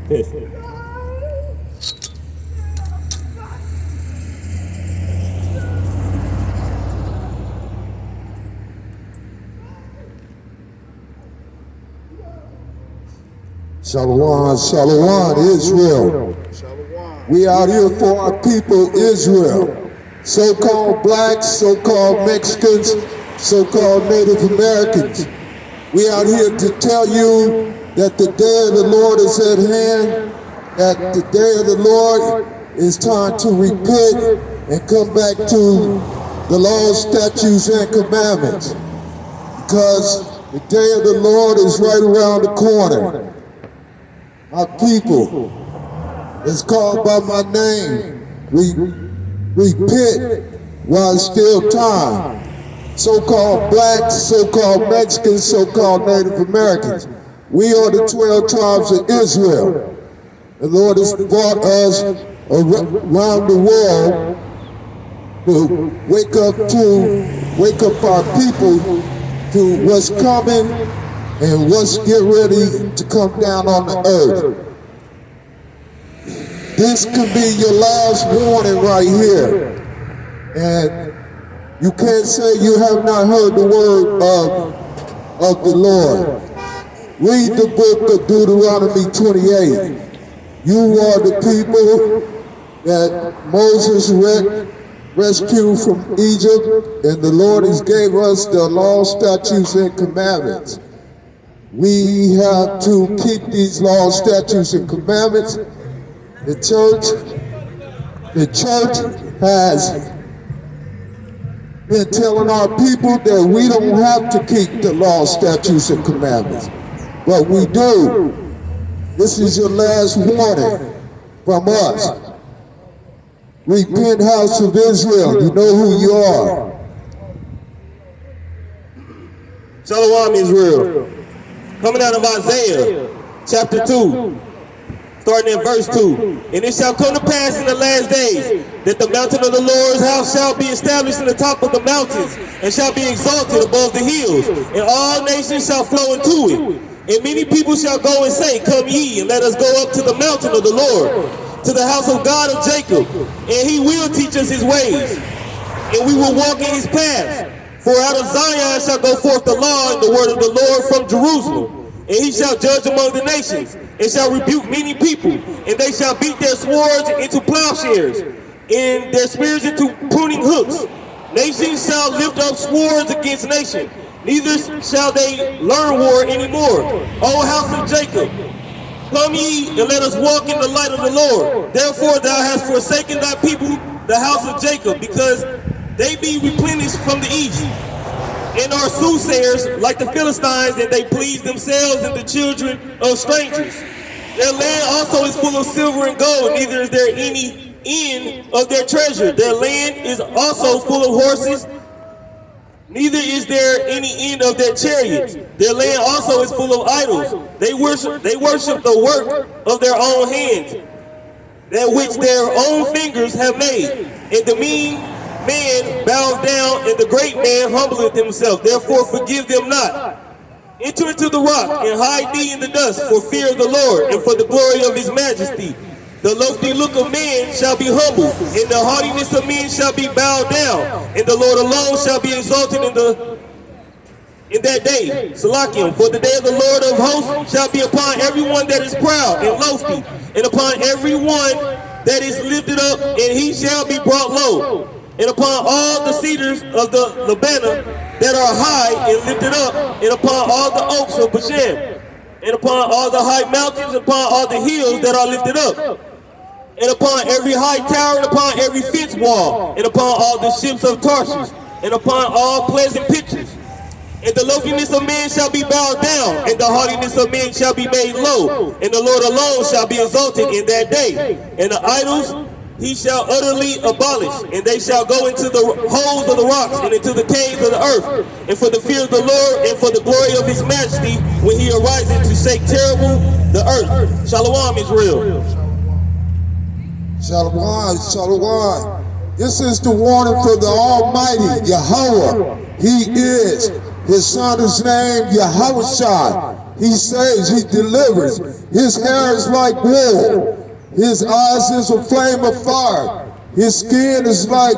Shalom, shalom, Israel. We out here for our people, Israel. So-called blacks, so-called Mexicans, so-called Native Americans. We out here to tell you that the day of the Lord is at hand, that the day of the Lord is time to repent and come back to the laws, statutes, and commandments. Because the day of the Lord is right around the corner. Our people is called by my name. Repent while it's still time. So-called blacks, so-called Mexicans, so-called Native Americans. We are the 12 tribes of Israel. The Lord has brought us around the world to wake up our people to what's coming and what's getting ready to come down on the earth. This could be your last warning right here. And you can't say you have not heard the word of the Lord. Read the book of Deuteronomy 28. You are the people that Moses rescued from Egypt, and the Lord has gave us the law, statutes, and commandments. We have to keep these laws, statutes, and commandments. The church has been telling our people that we don't have to keep the law, statutes, and commandments, but we do. This is your last warning from us. Repent, house of Israel. You know who you are. Shalom, Israel. Coming out of Isaiah, chapter 2, starting in verse 2. And it shall come to pass in the last days that the mountain of the Lord's house shall be established in the top of the mountains, and shall be exalted above the hills, and all nations shall flow into it. And many people shall go and say, Come ye, and let us go up to the mountain of the Lord, to the house of God of Jacob, and he will teach us his ways, and we will walk in his paths. For out of Zion shall go forth the law and the word of the Lord from Jerusalem. And he shall judge among the nations, and shall rebuke many people, and they shall beat their swords into plowshares, and their spears into pruning hooks. Nations shall lift up swords against nation, neither shall they learn war anymore. O house of Jacob, come ye, and let us walk in the light of the Lord. Therefore thou hast forsaken thy people, the house of Jacob, because they be replenished from the east, and are soothsayers like the Philistines, and they please themselves and the children of strangers. Their land also is full of silver and gold, neither is there any end of their treasure. Their land is also full of horses, neither is there any end of their chariots. Their land also is full of idols. They worship the work of their own hands, that which their own fingers have made. And the mean man bows down, and the great man humbleth himself. Therefore forgive them not. Enter into the rock, and hide thee in the dust, for fear of the Lord, and for the glory of his majesty. The lofty look of man shall be humbled, and the haughtiness of men shall be bowed down, and the Lord alone shall be exalted in that day. Salakim, for the day of the Lord of hosts shall be upon everyone that is proud and lofty, and upon everyone that is lifted up, and he shall be brought low. And upon all the cedars of the Lebanon that are high and lifted up, and upon all the oaks of Bashan, and upon all the high mountains, upon all the hills that are lifted up, and upon every high tower, and upon every fence wall, and upon all the ships of Tarshish, and upon all pleasant pictures. And the loftiness of men shall be bowed down, and the haughtiness of men shall be made low, and the Lord alone shall be exalted in that day. And the idols he shall utterly abolish, and they shall go into the holes of the rocks, and into the caves of the earth. And for the fear of the Lord, and for the glory of his majesty, when he arises to shake terrible the earth. Shalom, Israel. Shalom, shalom. This is the warning for the Almighty, Yahweh. He is. His son is named Yahushua. He saves, he delivers. His hair is like wool. His eyes is a flame of fire. His skin is like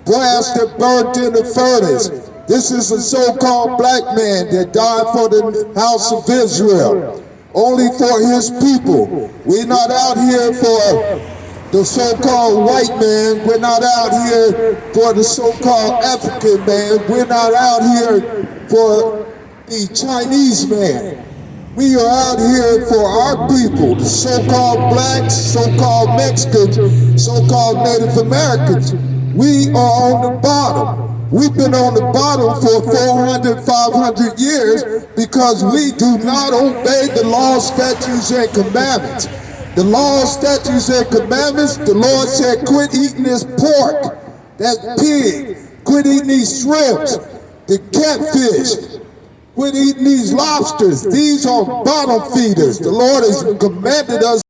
brass that burnt in the furnace. This is a so-called black man that died for the house of Israel, only for his people. We're not out here for the so-called white man. We're not out here for the so-called African man. We're not out here for the Chinese man. We are out here for our people, the so-called blacks, so-called Mexicans, so-called Native Americans. We are on the bottom. We've been on the bottom for 400, 500 years because we do not obey the laws, statutes, and commandments. The laws, statutes, and commandments, the Lord said, quit eating this pork, that pig, quit eating these shrimps, the catfish, quit eating these lobsters. These are bottom feeders. The Lord has commanded us